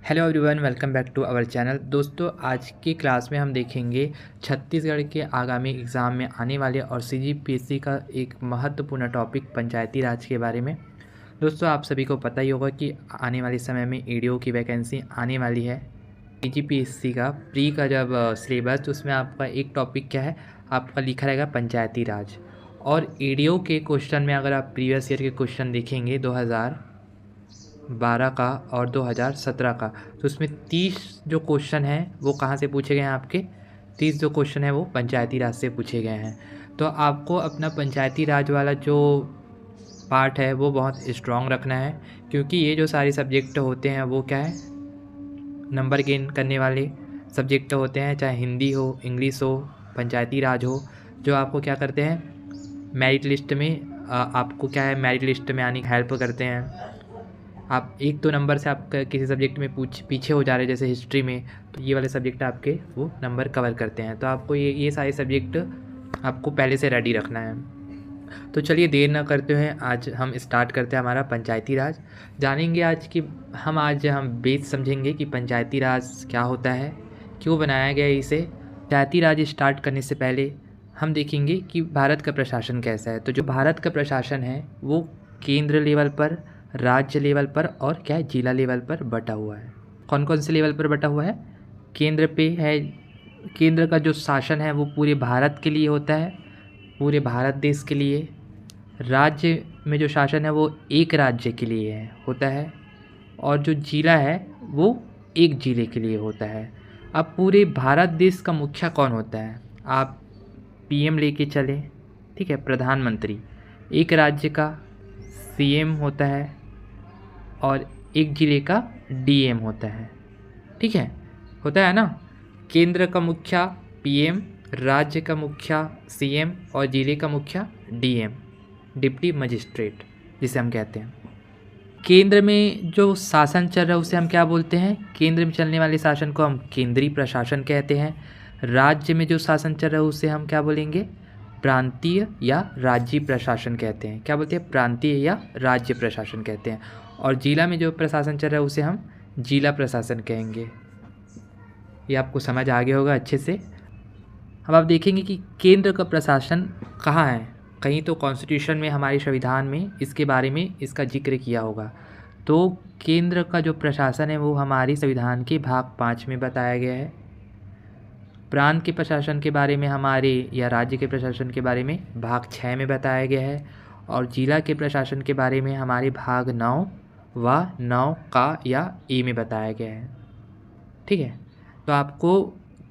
Hello everyone, welcome back to our channel. दोस्तों, आज की क्लास में हम देखेंगे छत्तीसगढ़ के आगामी एग्ज़ाम में आने वाले और सीजीपीएससी का एक महत्वपूर्ण टॉपिक पंचायती राज के बारे में। दोस्तों, आप सभी को पता ही होगा कि आने वाले समय में ईडीओ की वैकेंसी आने वाली है। सीजीपीएससी का प्री का जब सिलेबस, तो उसमें आपका एक टॉपिक क्या है, आपका लिखा रहेगा पंचायती राज। और ईडीओ के क्वेश्चन में अगर आप प्रीवियस ईयर के क्वेश्चन देखेंगे 2012 का और 2017 का, तो उसमें 30 जो क्वेश्चन हैं वो कहाँ से पूछे गए हैं आपके 30 जो क्वेश्चन हैं वो पंचायती राज से पूछे गए हैं। तो आपको अपना पंचायती राज वाला जो पार्ट है वो बहुत स्ट्रॉन्ग रखना है, क्योंकि ये जो सारे सब्जेक्ट होते हैं वो क्या है, नंबर गेन करने वाले सब्जेक्ट होते हैं। चाहे हिंदी हो, इंग्लिश हो, पंचायती राज हो, जो आपको क्या करते हैं, मेरिट लिस्ट में आपको क्या है, मेरिट लिस्ट में आने की हेल्प करते हैं। आप 1-2 नंबर से आप किसी सब्जेक्ट में पीछे हो जा रहे हैं, जैसे हिस्ट्री में, तो ये वाले सब्जेक्ट आपके वो नंबर कवर करते हैं। तो आपको ये सारे सब्जेक्ट आपको पहले से रेडी रखना है। तो चलिए देर ना करते हुए आज हम स्टार्ट करते हैं हमारा पंचायती राज। जानेंगे आज हम बेस समझेंगे कि पंचायती राज क्या होता है, क्यों बनाया गया है इसे। पंचायती राज स्टार्ट करने से पहले हम देखेंगे कि भारत का प्रशासन कैसा है। तो जो भारत का प्रशासन है वो केंद्र लेवल पर, राज्य लेवल पर और क्या है, जिला लेवल पर बटा हुआ है। कौन कौन से लेवल पर बटा हुआ है? केंद्र पे है, केंद्र का जो शासन है वो पूरे भारत के लिए होता है, पूरे भारत देश के लिए। राज्य में जो शासन है वो एक राज्य के लिए होता है, और जो जिला है वो एक जिले के लिए होता है। अब पूरे भारत देश का मुखिया कौन होता है? आप पीएम लेके चलें, ठीक है, प्रधानमंत्री। एक राज्य का सीएम होता है और एक जिले का डीएम होता है, ठीक है, होता है ना। केंद्र का मुखिया पीएम, राज्य का मुखिया सीएम और जिले का मुखिया डीएम, डिप्टी मजिस्ट्रेट जिसे हम कहते हैं। केंद्र में जो शासन चल रहा है उसे हम क्या बोलते हैं? केंद्र में चलने वाले शासन को हम केंद्रीय प्रशासन कहते हैं। राज्य में जो शासन चल रहा है उसे हम क्या बोलेंगे? प्रांतीय या राज्य प्रशासन कहते हैं। क्या बोलते हैं? प्रांतीय या राज्य प्रशासन कहते हैं। और जिला में जो प्रशासन चल रहा है उसे हम जिला प्रशासन कहेंगे। ये आपको समझ आ गया होगा अच्छे से। अब आप देखेंगे कि केंद्र का प्रशासन कहाँ है। कहीं तो कॉन्स्टिट्यूशन में, हमारे संविधान में इसके बारे में इसका जिक्र किया होगा। तो केंद्र का जो प्रशासन है वो हमारे संविधान के भाग 5 में बताया गया है। प्रांत के प्रशासन के बारे में हमारे, या राज्य के प्रशासन के बारे में भाग 6 में बताया गया है। और जिला के प्रशासन के बारे में हमारे भाग 9 व 9 का या ए में बताया गया है, ठीक है। तो आपको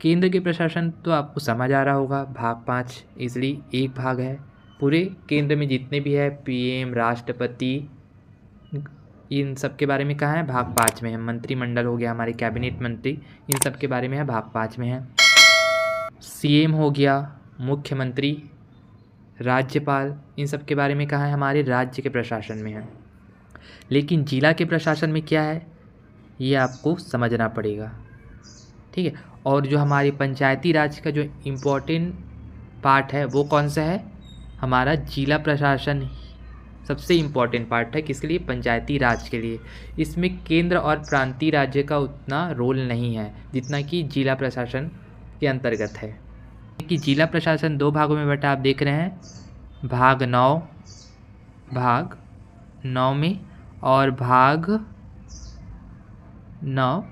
केंद्र के प्रशासन तो आपको समझ आ रहा होगा, भाग 5 इसलिए एक भाग है। पूरे केंद्र में जितने भी है, पीएम, राष्ट्रपति, इन सब के बारे में कहाँ है? भाग 5 में है। मंत्रिमंडल हो गया, हमारे कैबिनेट मंत्री, इन सब के बारे में है, भाग 5 में है। सीएम हो गया, मुख्यमंत्री, राज्यपाल, इन सब के बारे में कहाँ है? हमारे राज्य के प्रशासन में है। लेकिन जिला के प्रशासन में क्या है, ये आपको समझना पड़ेगा, ठीक है। और जो हमारी पंचायती राज का जो इम्पोर्टेंट पार्ट है वो कौन सा है? हमारा जिला प्रशासन सबसे इम्पोर्टेंट पार्ट है। किसके लिए? पंचायती राज के लिए। इसमें केंद्र और प्रांतीय राज्य का उतना रोल नहीं है जितना कि जिला प्रशासन के अंतर्गत है। कि जिला प्रशासन 2 भागों में बटा, आप देख रहे हैं, भाग 9 में और भाग 9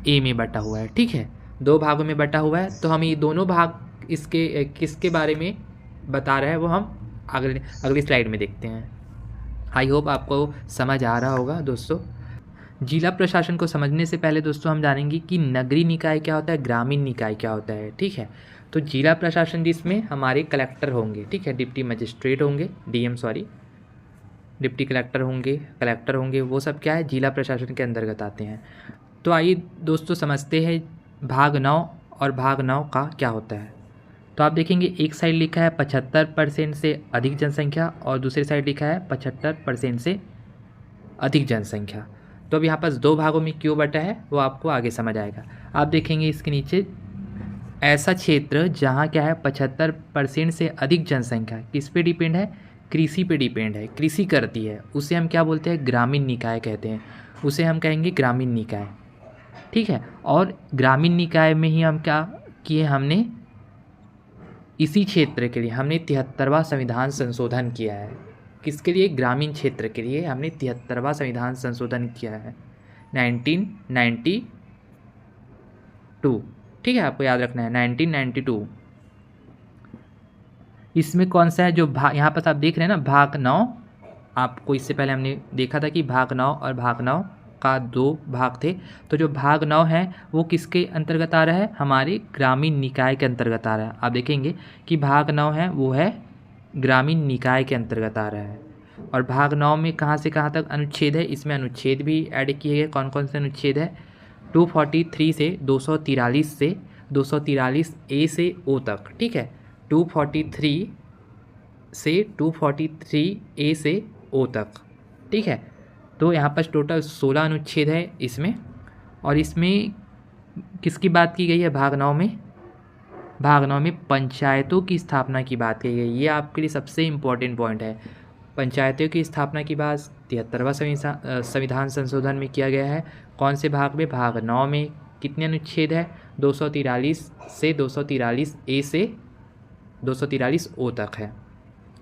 ए में बटा हुआ है, ठीक है। 2 भागों में बटा हुआ है। तो हम ये दोनों भाग इसके किसके बारे में बता रहे हैं वो हम अगली स्लाइड में देखते हैं। आई होप आपको समझ आ रहा होगा दोस्तों। जिला प्रशासन को समझने से पहले दोस्तों हम जानेंगे कि नगरीय निकाय क्या होता है, ग्रामीण निकाय क्या होता है, ठीक है। तो जिला प्रशासन जिसमें हमारे कलेक्टर होंगे, ठीक है, डिप्टी मजिस्ट्रेट होंगे, डिप्टी कलेक्टर होंगे, वो सब क्या है, जिला प्रशासन के अंतर्गत आते हैं। तो आइए दोस्तों समझते हैं भाग 9 और भाग 9 का क्या होता है। तो आप देखेंगे एक साइड लिखा है 75% से अधिक जनसंख्या और दूसरी साइड लिखा है 75% से अधिक जनसंख्या। तो अब यहाँ पर 2 भागों में क्यों बटा है वो आपको आगे समझ आएगा। आप देखेंगे इसके नीचे, ऐसा क्षेत्र जहाँ क्या है 75% से अधिक जनसंख्या किस पे डिपेंड है? कृषि पे डिपेंड है, कृषि करती है, उसे हम क्या बोलते हैं? ग्रामीण निकाय कहते हैं। उसे हम कहेंगे ग्रामीण निकाय, ठीक है। और ग्रामीण निकाय में ही हम क्या किए, हमने इसी क्षेत्र के लिए हमने 73वां संविधान संशोधन किया है। किसके लिए? ग्रामीण क्षेत्र के लिए हमने 73वां संविधान संशोधन किया है 1992। ठीक है, आपको याद रखना है 1992। इसमें कौन सा है जो भाग, यहाँ पर आप देख रहे हैं ना भाग 9, आपको इससे पहले हमने देखा था कि भाग 9 और भाग 9 का 2 भाग थे। तो जो भाग 9 है वो किसके अंतर्गत आ रहा है? हमारे ग्रामीण निकाय के अंतर्गत आ रहा है। आप देखेंगे कि भाग 9 है वो है ग्रामीण निकाय के अंतर्गत आ रहा है। और भाग 9 में कहाँ से कहाँ तक अनुच्छेद है? इसमें अनुच्छेद भी ऐड किए गए। कौन कौन से अनुच्छेद है? 243 से 243 से 243 ए से ओ तक। ठीक है, 243 से 243 ए से ओ तक। ठीक है, तो यहाँ पर टोटल 16 अनुच्छेद है इसमें। और इसमें किसकी बात की गई है? भाग 9 में, भाग 9 में पंचायतों की स्थापना की बात की गई। ये आपके लिए सबसे इम्पोर्टेंट पॉइंट है। पंचायतों की स्थापना की बात 73वां संविधान संशोधन में किया गया है। कौन से भाग में? भाग 9 में। कितने अनुच्छेद है? 243 से 243 ए से 243 ओ तक है।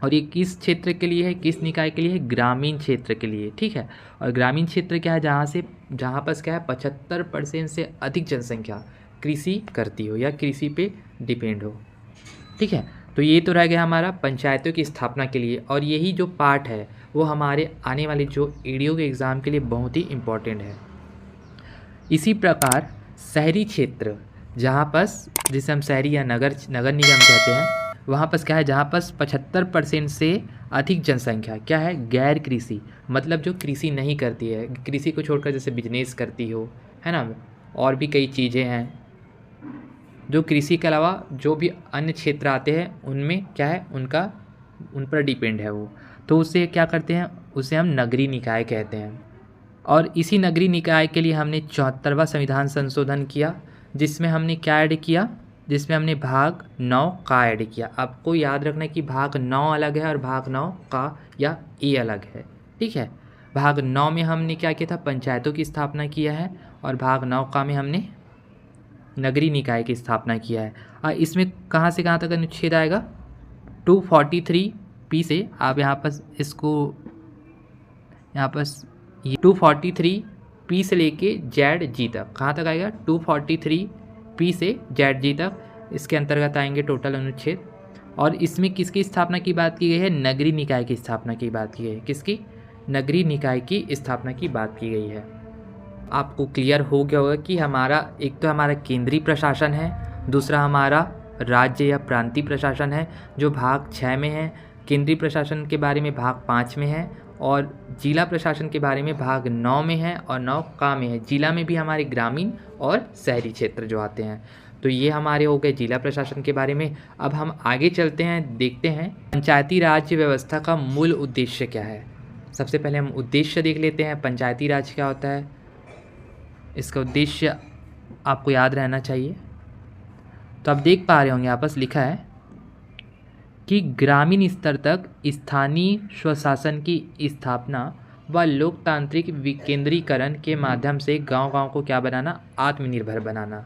और ये किस क्षेत्र के लिए है? किस निकाय के लिए है? ग्रामीण क्षेत्र के लिए। ठीक है, और ग्रामीण क्षेत्र क्या है? जहाँ पर क्या है 75% से अधिक जनसंख्या कृषि करती हो या कृषि पे डिपेंड हो। ठीक है, तो ये तो रह गया हमारा पंचायतों की स्थापना के लिए। और यही जो पार्ट है वो हमारे आने वाले जो ईडीओ के एग्ज़ाम के लिए बहुत ही इम्पोर्टेंट है। इसी प्रकार शहरी क्षेत्र, जहाँ पर जिसे हम शहरी या नगर निगम कहते हैं, वहाँ पर क्या है? जहाँ पर 75% से अधिक जनसंख्या क्या है? गैर कृषि, मतलब जो कृषि नहीं करती है, कृषि को छोड़कर जैसे बिजनेस करती हो, है ना, और भी कई चीज़ें हैं जो कृषि के अलावा जो भी अन्य क्षेत्र आते हैं उनमें क्या है, उन पर डिपेंड है वो। तो उसे क्या करते हैं? उसे हम नगरीय निकाय कहते हैं। और इसी नगरीय निकाय के लिए हमने 74वां संविधान संशोधन किया, जिसमें हमने क्या ऐड किया? जिसमें हमने भाग 9 का ऐड किया। आपको याद रखना है कि भाग 9 अलग है और भाग 9 का या ए अलग है। ठीक है, भाग 9 में हमने क्या किया था? पंचायतों की स्थापना किया है। और भाग 9 का में हमने नगरीय निकाय की स्थापना किया है। और इसमें कहाँ से कहाँ तक अनुच्छेद आएगा? 243 पी से, आप यहाँ पर इसको यहाँ पर 243 पी से लेके जेड जी तक, कहाँ तक आएगा? 243 पी से जेड जी तक, इसके अंतर्गत आएंगे टोटल अनुच्छेद। और इसमें किसकी स्थापना की बात की गई है? नगरीय निकाय की स्थापना की बात की गई है। किसकी? नगरीय निकाय की स्थापना की बात की गई है। आपको क्लियर हो गया होगा कि हमारा एक तो हमारा केंद्रीय प्रशासन है, दूसरा हमारा राज्य या प्रांतीय प्रशासन है जो भाग 6 में है, केंद्रीय प्रशासन के बारे में भाग 5 में है, और जिला प्रशासन के बारे में भाग 9 में है और 9 का में है। जिला में भी हमारे ग्रामीण और शहरी क्षेत्र जो आते हैं। तो ये हमारे हो गए जिला प्रशासन के बारे में। अब हम आगे चलते हैं, देखते हैं पंचायती राज व्यवस्था का मूल उद्देश्य क्या है। सबसे पहले हम उद्देश्य देख लेते हैं, पंचायती राज क्या होता है। इसका उद्देश्य आपको याद रहना चाहिए। तो आप देख पा रहे होंगे यहाँ पर लिखा है कि ग्रामीण स्तर तक स्थानीय स्वशासन की स्थापना व लोकतांत्रिक विकेंद्रीकरण के माध्यम से गांव-गांव को क्या बनाना? आत्मनिर्भर बनाना।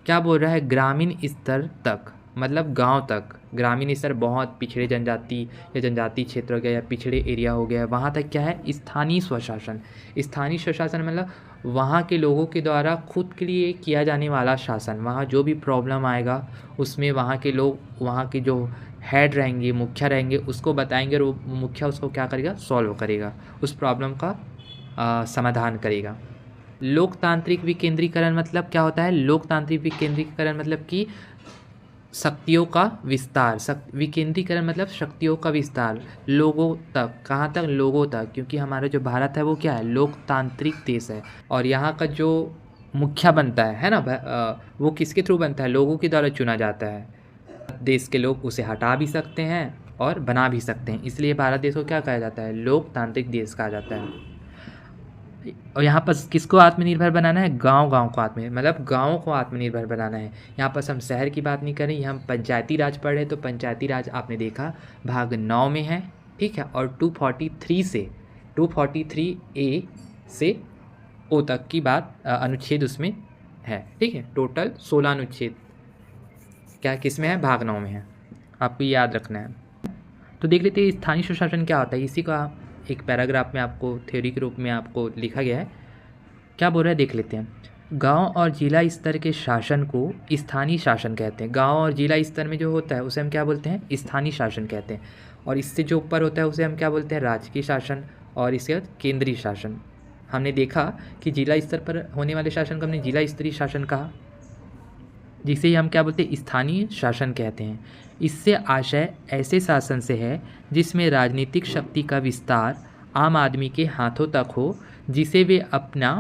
क्या बोल रहा है? ग्रामीण स्तर तक, मतलब गांव तक। ग्रामीण स्तर बहुत पिछड़े जनजाति या जनजाति क्षेत्र हो गया या पिछड़े एरिया हो गया, वहाँ तक क्या है? स्थानीय स्वशासन। स्थानीय स्वशासन मतलब वहाँ के लोगों के द्वारा खुद के लिए किया जाने वाला शासन। वहाँ जो भी प्रॉब्लम आएगा उसमें वहाँ के लोग, वहाँ के जो हेड रहेंगे, मुखिया रहेंगे, उसको बताएंगे और वो मुखिया उसको क्या करेगा? सॉल्व करेगा, उस प्रॉब्लम का समाधान करेगा। लोकतांत्रिक विकेंद्रीकरण मतलब क्या होता है? लोकतांत्रिक विकेंद्रीकरण मतलब कि शक्तियों का विस्तार। विकेंद्रीकरण मतलब शक्तियों का विस्तार लोगों तक। कहाँ तक? लोगों तक, क्योंकि हमारा जो भारत है वो क्या है? लोकतांत्रिक देश है। और यहाँ का जो मुखिया बनता है ना, वो किसके थ्रू बनता है? लोगों के द्वारा चुना जाता है। देश के लोग उसे हटा भी सकते हैं और बना भी सकते हैं, इसलिए भारत देश को क्या कहा जाता है? लोकतांत्रिक देश कहा जाता है। और यहाँ पर किसको आत्मनिर्भर बनाना है? गांव-गांव को मतलब गाँवों को आत्मनिर्भर बनाना है। यहाँ पर हम शहर की बात नहीं कर रहे, हम पंचायती राज पढ़ रहे हैं। तो पंचायती राज आपने देखा भाग 9 में है, ठीक है। और 243 ए से ओ तक की बात अनुच्छेद उसमें है, ठीक है। टोटल 16 अनुच्छेद क्या किस में है, भाग 9 में है, आपको याद रखना है। तो देख लेते हैं स्थानीय स्वशासन क्या होता है। इसी का एक पैराग्राफ में आपको थ्योरी के रूप में आपको लिखा गया है। क्या बोल रहा है देख लेते हैं। गांव और जिला स्तर के शासन को स्थानीय शासन कहते हैं। गांव और जिला स्तर में जो होता है उसे हम क्या बोलते हैं, स्थानीय शासन कहते हैं। और इससे जो ऊपर होता है उसे हम क्या बोलते हैं, राजकीय शासन, और इसके बाद केंद्रीय शासन। हमने देखा कि जिला स्तर पर होने वाले शासन को हमने जिला स्तरीय शासन कहा, जिसे हम क्या बोलते हैं, स्थानीय शासन कहते हैं। इससे आशय ऐसे शासन से है जिसमें राजनीतिक शक्ति का विस्तार आम आदमी के हाथों तक हो, जिसे वे अपना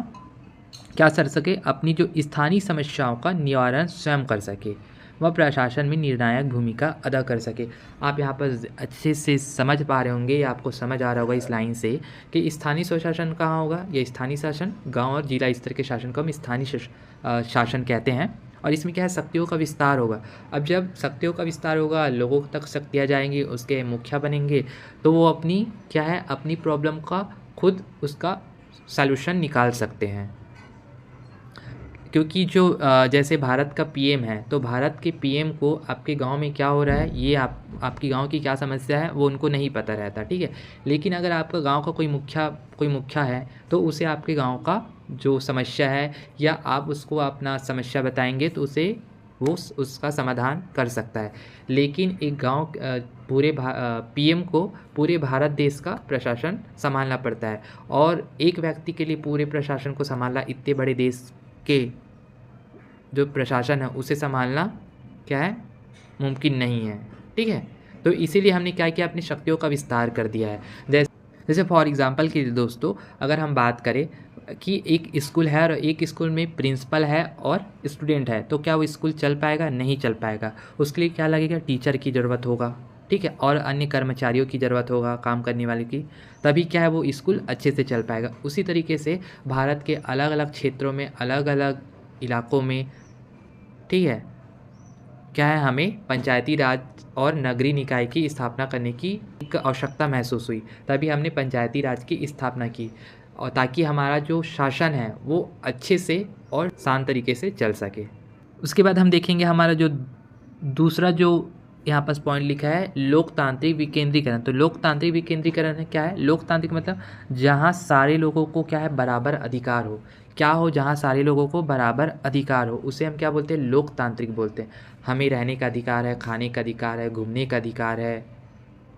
क्या कर सके, अपनी जो स्थानीय समस्याओं का निवारण स्वयं कर सके, वह प्रशासन में निर्णायक भूमिका अदा कर सके। आप यहाँ पर अच्छे से समझ पा रहे होंगे या आपको समझ आ रहा होगा इस लाइन से कि स्थानीय स्वशासन कहाँ होगा, ये स्थानीय शासन। गांव और जिला स्तर के शासन को हम स्थानीय शासन कहते हैं। और इसमें क्या है, शक्तियों का विस्तार होगा। अब जब शक्तियों का विस्तार होगा, लोगों तक शक्तियाँ जाएंगी, उसके मुखिया बनेंगे, तो वो अपनी क्या है, अपनी प्रॉब्लम का खुद उसका सॉल्यूशन निकाल सकते हैं। क्योंकि जो जैसे भारत का पीएम है, तो भारत के पीएम को आपके गांव में क्या हो रहा है, ये आपकी गांव की क्या समस्या है, वो उनको नहीं पता रहता, ठीक है। लेकिन अगर आपका गांव का कोई मुखिया है, तो उसे आपके गांव का जो समस्या है या आप उसको अपना समस्या बताएंगे तो उसे वो उसका समाधान कर सकता है। लेकिन एक गांव पूरे पीएम को पूरे भारत देश का प्रशासन संभालना पड़ता है, और एक व्यक्ति के लिए पूरे प्रशासन को संभालना, इतने बड़े देश के जो प्रशासन है उसे संभालना क्या है, मुमकिन नहीं है, ठीक है। तो इसीलिए हमने क्या किया, अपनी शक्तियों का विस्तार कर दिया है। जैसे फॉर एग्जांपल के लिए दोस्तों, अगर हम बात करें कि एक स्कूल है और एक स्कूल में प्रिंसिपल है और स्टूडेंट है, तो क्या वो स्कूल चल पाएगा, नहीं चल पाएगा। उसके लिए क्या लगेगा, टीचर की ज़रूरत होगा, ठीक है, और अन्य कर्मचारियों की ज़रूरत होगा, काम करने वाले की, तभी क्या है वो स्कूल अच्छे से चल पाएगा। उसी तरीके से भारत के अलग अलग क्षेत्रों में, अलग अलग इलाकों में, ठीक है, क्या है, हमें पंचायती राज और नगरीय निकाय की स्थापना करने की एक आवश्यकता महसूस हुई, तभी हमने पंचायती राज की स्थापना की, और ताकि हमारा जो शासन है वो अच्छे से और शांत तरीके से चल सके। उसके बाद हम देखेंगे हमारा जो दूसरा जो यहाँ पर पॉइंट लिखा है, लोकतांत्रिक विकेंद्रीकरण। तो लोकतांत्रिक विकेंद्रीकरण है क्या है, लोकतांत्रिक मतलब जहाँ सारे लोगों को क्या है, बराबर अधिकार हो, क्या हो, जहाँ सारे लोगों को बराबर अधिकार हो, उसे हम क्या बोलते हैं, लोकतांत्रिक बोलते हैं। हमें रहने का अधिकार है, खाने का अधिकार है, घूमने का अधिकार है,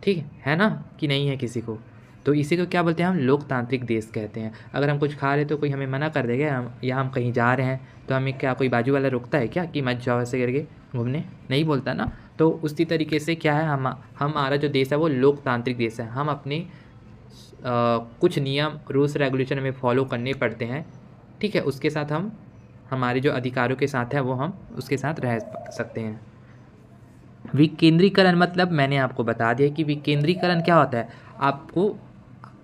ठीक है ना, कि नहीं है किसी को, तो इसी को क्या बोलते हैं, हम लोकतांत्रिक देश कहते हैं। अगर हम कुछ खा रहे तो कोई हमें मना कर देगा, हम कहीं जा रहे हैं तो हमें क्या कोई बाजू वाला रोकता है क्या कि मत जाओ ऐसे करके घूमने, नहीं बोलता ना। तो उसी तरीके से क्या है, हमारा जो देश है वो लोकतांत्रिक देश है। हम अपने कुछ नियम, रूल्स, रेगुलेशन हमें फॉलो करने पड़ते हैं, ठीक है। उसके साथ हम हमारे जो अधिकारों के साथ है वो हम उसके साथ रह सकते हैं। विकेंद्रीकरण मतलब मैंने आपको बता दिया कि विकेंद्रीकरण क्या होता है,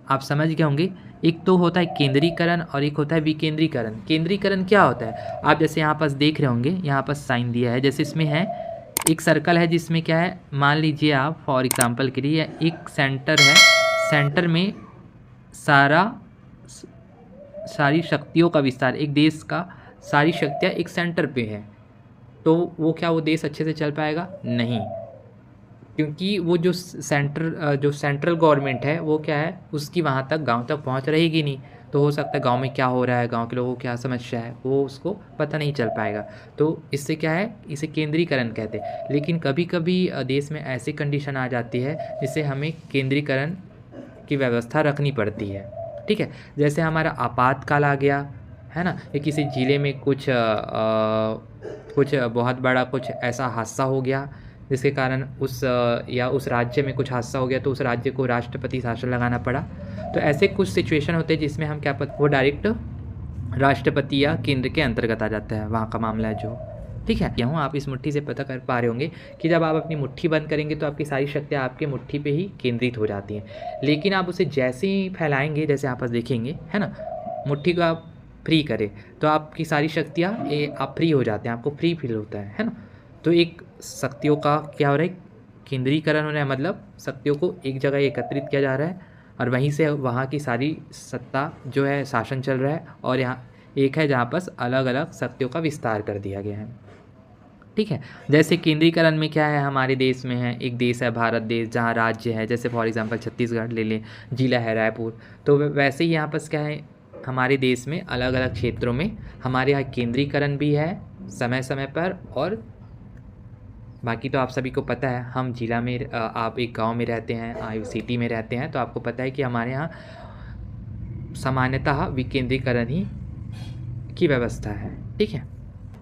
आप समझ गए होंगे। एक तो होता है केंद्रीकरण और एक होता है विकेंद्रीकरण। केंद्रीकरण क्या होता है, आप जैसे यहाँ पास देख रहे होंगे, यहाँ पास साइन दिया है, जैसे इसमें है एक सर्कल है जिसमें क्या है, मान लीजिए आप फॉर एग्जांपल के लिए एक सेंटर है, सेंटर में सारी शक्तियों का विस्तार, एक देश का सारी शक्तियाँ एक सेंटर पे है, तो वो क्या वो देश अच्छे से चल पाएगा, नहीं, क्योंकि वो जो सेंट्रल गवर्नमेंट है वो क्या है, उसकी वहाँ तक गांव तक पहुँच रहेगी नहीं, तो हो सकता है गांव में क्या हो रहा है, गांव के लोगों को क्या समस्या है, वो उसको पता नहीं चल पाएगा। तो इससे क्या है, इसे केंद्रीकरण कहते हैं। लेकिन कभी कभी देश में ऐसी कंडीशन आ जाती है जिससे हमें केंद्रीकरण की व्यवस्था रखनी पड़ती है, ठीक है। जैसे हमारा आपातकाल आ गया है ना, या किसी ज़िले में कुछ बहुत बड़ा कुछ ऐसा हादसा हो गया जिसके कारण उस राज्य में कुछ हादसा हो गया, तो उस राज्य को राष्ट्रपति शासन लगाना पड़ा। तो ऐसे कुछ सिचुएशन होते हैं जिसमें हम क्या वो डायरेक्ट राष्ट्रपति या केंद्र के अंतर्गत आ जाता है वहाँ का मामला है जो, ठीक है। यहाँ आप इस मुट्ठी से पता कर पा रहे होंगे कि जब आप अपनी मुट्ठी बंद करेंगे तो आपकी सारी शक्तियाँ आपके मुट्ठी पे ही केंद्रित हो जाती हैं। लेकिन आप उसे जैसे ही फैलाएंगे, जैसे आप देखेंगे है ना, मुट्ठी को आप फ्री करें तो आपकी सारी शक्तियाँ आप फ्री हो जाते हैं, आपको फ्री फील होता है ना। तो एक शक्तियों का क्या हो रहा है, केंद्रीकरण हो रहा है, मतलब शक्तियों को एक जगह एकत्रित किया जा रहा है, और वहीं से वहाँ की सारी सत्ता जो है शासन चल रहा है, और यहाँ एक है जहाँ पर अलग अलग शक्तियों का विस्तार कर दिया गया है। ठीक है, जैसे केंद्रीकरण में क्या है, हमारे देश में है, एक देश है भारत देश जहाँ राज्य है, जैसे फॉर एग्जांपल छत्तीसगढ़ ले लें, जिला है रायपुर। तो वैसे ही यहाँ पर क्या है, हमारे देश में अलग अलग क्षेत्रों में हमारे यहाँ केंद्रीकरण भी है समय समय पर। और बाकी तो आप सभी को पता है, हम जिला में आप एक गांव में रहते हैं, आप सिटी में रहते हैं, तो आपको पता है कि हमारे यहाँ सामान्यतः विकेंद्रीकरण ही की व्यवस्था है। ठीक है,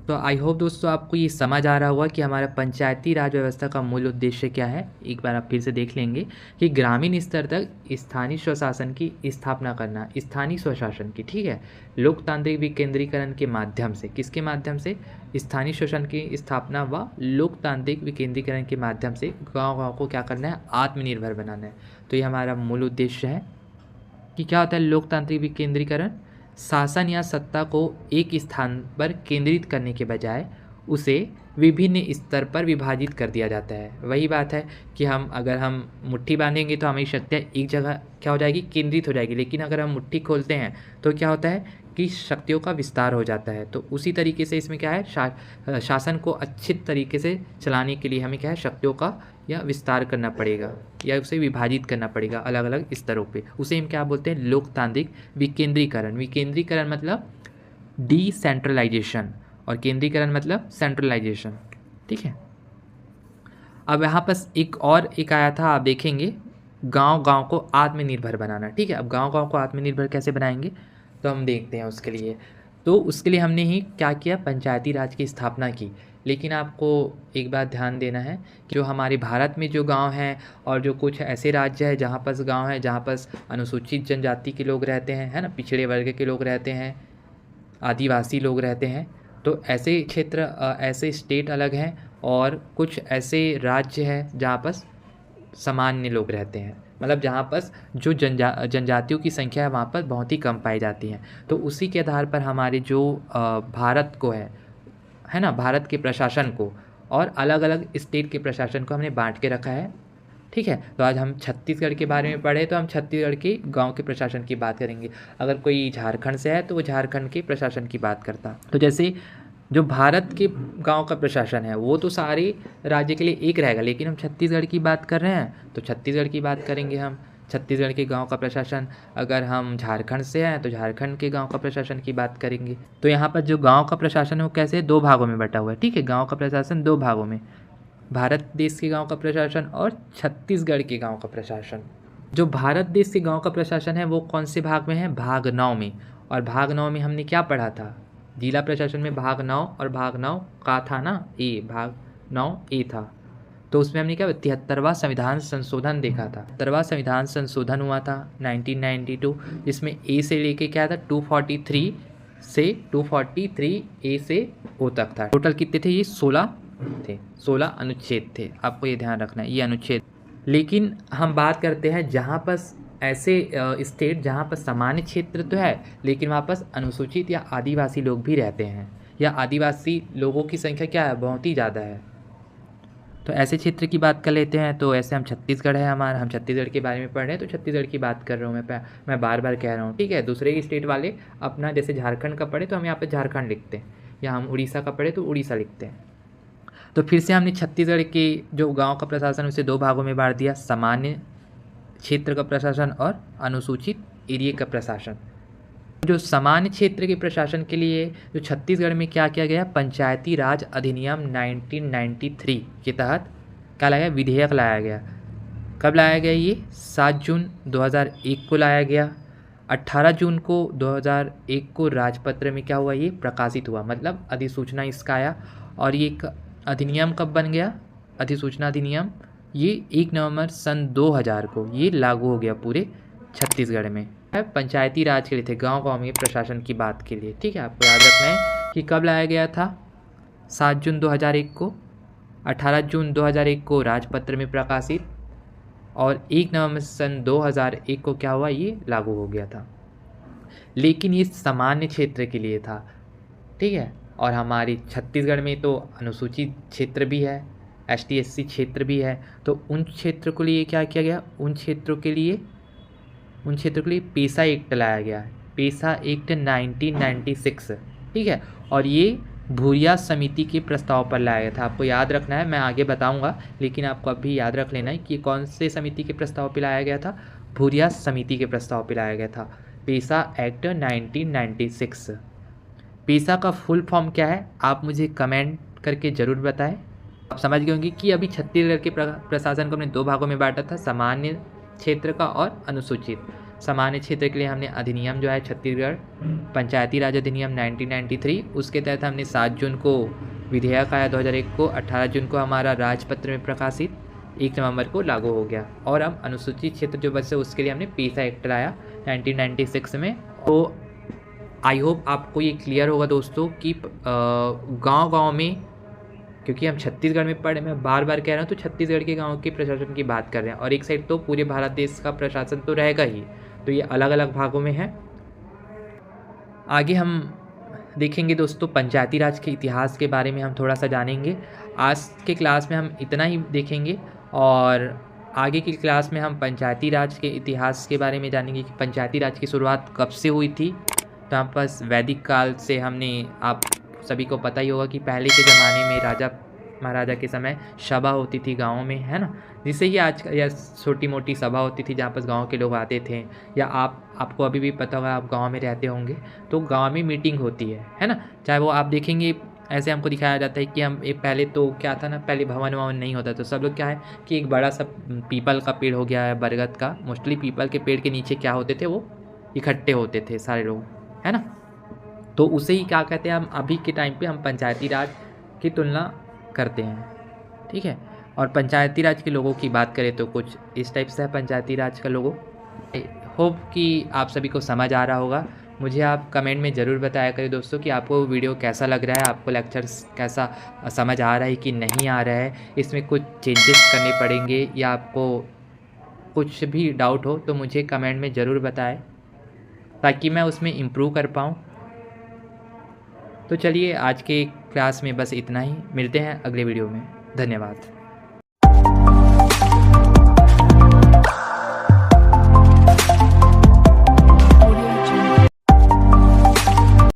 तो आई होप दोस्तों आपको ये समझ आ रहा होगा कि हमारा पंचायती राज व्यवस्था का मूल उद्देश्य क्या है। एक बार आप फिर से देख लेंगे कि ग्रामीण स्तर तक स्थानीय स्वशासन की स्थापना करना, स्थानीय स्वशासन की, ठीक है, लोकतांत्रिक विकेंद्रीकरण के माध्यम से। किसके माध्यम से? स्थानीय शासन की स्थापना व लोकतांत्रिक विकेंद्रीकरण के माध्यम से गाँव को क्या करना है, आत्मनिर्भर बनाना है। तो ये हमारा मूल उद्देश्य है कि क्या होता है लोकतांत्रिक विकेंद्रीकरण, शासन या सत्ता को एक स्थान पर केंद्रित करने के बजाय उसे विभिन्न स्तर पर विभाजित कर दिया जाता है। वही बात है कि अगर हम मुट्ठी बांधेंगे तो हमारी शक्तियाँ एक जगह क्या हो जाएगी, केंद्रित हो जाएगी। लेकिन अगर हम मुट्ठी खोलते हैं तो क्या होता है कि शक्तियों का विस्तार हो जाता है। तो उसी तरीके से इसमें क्या है, शासन को अच्छे तरीके से चलाने के लिए हमें क्या है, शक्तियों का या विस्तार करना पड़ेगा या उसे विभाजित करना पड़ेगा अलग अलग स्तरों पे। उसे हम क्या बोलते हैं, लोकतांत्रिक विकेंद्रीकरण। विकेंद्रीकरण मतलब डिसेंट्रलाइजेशन और केंद्रीकरण मतलब सेंट्रलाइजेशन। ठीक है, अब यहाँ पर एक आया था, आप देखेंगे, गांव को आत्मनिर्भर बनाना। ठीक है, अब गांव को आत्मनिर्भर कैसे बनाएंगे तो हम देखते हैं उसके लिए। तो उसके लिए हमने ही क्या किया, पंचायती राज की स्थापना की। लेकिन आपको एक बात ध्यान देना है कि जो हमारे भारत में जो गांव हैं और जो कुछ ऐसे राज्य हैं जहाँ पर गांव है जहाँ पर अनुसूचित जनजाति के लोग रहते हैं, है ना, पिछड़े वर्ग के लोग रहते हैं, आदिवासी लोग रहते हैं, तो ऐसे क्षेत्र ऐसे स्टेट अलग हैं और कुछ ऐसे राज्य हैं जहाँ पर सामान्य लोग रहते हैं, मतलब जहाँ पर जो जनजातियों की संख्या है वहाँ पर बहुत ही कम पाई जाती हैं। तो उसी के आधार पर हमारे जो भारत को है ना, भारत के प्रशासन को और अलग अलग स्टेट के प्रशासन को हमने बांट के रखा है। ठीक है, तो आज हम छत्तीसगढ़ के बारे में पढ़े तो हम छत्तीसगढ़ के गांव के प्रशासन की बात करेंगे। अगर कोई झारखंड से है तो वो झारखंड के प्रशासन की बात करता। तो जैसे जो भारत के गांव का प्रशासन है वो तो सारे राज्य के लिए एक रहेगा, लेकिन हम छत्तीसगढ़ की बात कर रहे हैं तो छत्तीसगढ़ की बात करेंगे हम, छत्तीसगढ़ के गांव का प्रशासन। अगर हम झारखंड से हैं तो झारखंड के गांव का प्रशासन की बात करेंगे। तो यहाँ पर जो गांव का प्रशासन है वो कैसे, दो भागों में बटा हुआ है। ठीक है, गांव का प्रशासन दो भागों में, भारत देश के गांव का प्रशासन और छत्तीसगढ़ के गांव का प्रशासन। जो भारत देश के गांव का प्रशासन है वो कौन से भाग में है, भाग 9 में। और भाग 9 में हमने क्या पढ़ा था, जिला प्रशासन में भाग 9 और भाग 9 का था ना, ए, भाग 9 ए था। तो उसमें हमने क्या 73वां संविधान संशोधन देखा था। 73वां संविधान संशोधन हुआ था 1992, जिसमें ए से लेके क्या था 243 से 243 ए से ओ तक था। टोटल कितने थे, ये 16 थे, 16 अनुच्छेद थे, आपको ये ध्यान रखना है, ये अनुच्छेद। लेकिन हम बात करते हैं जहाँ पर ऐसे स्टेट जहाँ पर सामान्य क्षेत्र तो है लेकिन वहाँ पर अनुसूचित या आदिवासी लोग भी रहते हैं, या आदिवासी लोगों की संख्या क्या है, बहुत ही ज़्यादा है। तो ऐसे क्षेत्र की बात कर लेते हैं। तो ऐसे हम छत्तीसगढ़ है हमारा, हम छत्तीसगढ़ के बारे में पढ़ रहे हैं तो छत्तीसगढ़ की बात कर रहा हूँ मैं बार बार कह रहा हूँ। ठीक है, दूसरे स्टेट वाले अपना जैसे झारखंड का पढ़े तो हम यहाँ पे झारखंड लिखते हैं, या हम उड़ीसा का पढ़े तो उड़ीसा लिखते हैं। तो फिर से हमने छत्तीसगढ़ के जो गाँव का प्रशासन उसे दो भागों में बांट दिया, सामान्य क्षेत्र का प्रशासन और अनुसूचित एरिया का प्रशासन। जो सामान्य क्षेत्र के प्रशासन के लिए जो छत्तीसगढ़ में क्या किया गया, पंचायती राज अधिनियम 1993 के तहत क्या लाया, विधेयक लाया गया। कब लाया गया, ये 7 जून 2001 को लाया गया। 18 जून को 2001 को राजपत्र में क्या हुआ, ये प्रकाशित हुआ, मतलब अधिसूचना इसका आया। और ये अधिनियम कब बन गया, अधिसूचना अधिनियम, ये 1 नवंबर सन 2000 को ये लागू हो गया पूरे छत्तीसगढ़ में। पंचायती राज के लिए थे, गांव में प्रशासन की बात के लिए। ठीक है, आपको याद रखना है कि कब लाया गया था, 7 जून 2001 को, 18 जून 2001 को राजपत्र में प्रकाशित, और 1 नवंबर सन 2001 को क्या हुआ, ये लागू हो गया था। लेकिन ये सामान्य क्षेत्र के लिए था। ठीक है, और हमारी छत्तीसगढ़ में तो अनुसूचित क्षेत्र भी है, ST SC क्षेत्र भी है। तो उन क्षेत्र के लिए क्या किया गया, उन क्षेत्रों के लिए उन क्षेत्रों के लिए पेसा एक्ट लाया गया है, पेसा एक्ट 1996, ठीक है। और ये भूरिया समिति के प्रस्ताव पर लाया गया था। आपको याद रखना है, मैं आगे बताऊंगा, लेकिन आपको अभी याद रख लेना है कि कौन से समिति के प्रस्ताव पर लाया गया था। भूरिया समिति के प्रस्ताव पर लाया गया था, पेसा एक्ट 1996। पेसा का फुल फॉर्म क्या है, आप मुझे कमेंट करके ज़रूर बताएं। आप समझ गए होंगे कि अभी छत्तीसगढ़ के प्रशासन को हमने 2 भागों में बांटा था, सामान्य क्षेत्र का और अनुसूचित। सामान्य क्षेत्र के लिए हमने अधिनियम जो है छत्तीसगढ़ पंचायती राज अधिनियम 1993, उसके तहत हमने 7 जून को विधेयक आया 2001 को, 18 जून को हमारा राजपत्र में प्रकाशित, 1 नवंबर को लागू हो गया। और हम अनुसूचित क्षेत्र जो बचे उसके लिए हमने पेसा एक्ट लाया 1996 में। तो आई होप आपको ये क्लियर होगा दोस्तों कि गांव-गांव में, क्योंकि हम छत्तीसगढ़ में पढ़े, मैं बार बार कह रहा हूँ, तो छत्तीसगढ़ के गाँव के प्रशासन की बात कर रहे हैं, और एक साइड तो पूरे भारत देश का प्रशासन तो रहेगा ही, तो ये अलग अलग भागों में है। आगे हम देखेंगे दोस्तों पंचायती राज के इतिहास के बारे में हम थोड़ा सा जानेंगे। आज के क्लास में हम इतना ही देखेंगे, और आगे की क्लास में हम पंचायती राज के इतिहास के बारे में जानेंगे कि पंचायती राज की शुरुआत कब से हुई थी। तो हम पास वैदिक काल से हमने, आप सभी को पता ही होगा कि पहले के ज़माने में राजा महाराजा के समय सभा होती थी गाँव में, है ना, जिससे ही आज या छोटी मोटी सभा होती थी जहाँ पर गाँव के लोग आते थे, या आपको अभी भी पता होगा, आप गाँव में रहते होंगे तो गाँव में मीटिंग होती है ना। चाहे वो आप देखेंगे ऐसे हमको दिखाया जाता है कि हम एक, पहले तो क्या था ना, पहले भवन ववन नहीं होता, तो सब लोग क्या है कि एक बड़ा सा पीपल का पेड़ हो गया है, बरगद का, मोस्टली पीपल के पेड़ के नीचे क्या होते थे, वो इकट्ठे होते थे सारे लोग, है ना। तो उसे ही क्या कहते हैं, हम अभी के टाइम पे हम पंचायती राज की तुलना करते हैं, ठीक है। और पंचायती राज के लोगों की बात करें तो कुछ इस टाइप से है पंचायती राज का लोगो। होप कि आप सभी को समझ आ रहा होगा। मुझे आप कमेंट में ज़रूर बताया करें दोस्तों कि आपको वीडियो कैसा लग रहा है, आपको लेक्चर्स कैसा समझ आ रहा है कि नहीं आ रहा है, इसमें कुछ चेंजेस करने पड़ेंगे, या आपको कुछ भी डाउट हो तो मुझे कमेंट में ज़रूर बताएं ताकि मैं उसमें इम्प्रूव कर पाऊँ। तो चलिए आज के क्लास में बस इतना ही, मिलते हैं अगले वीडियो में। धन्यवाद।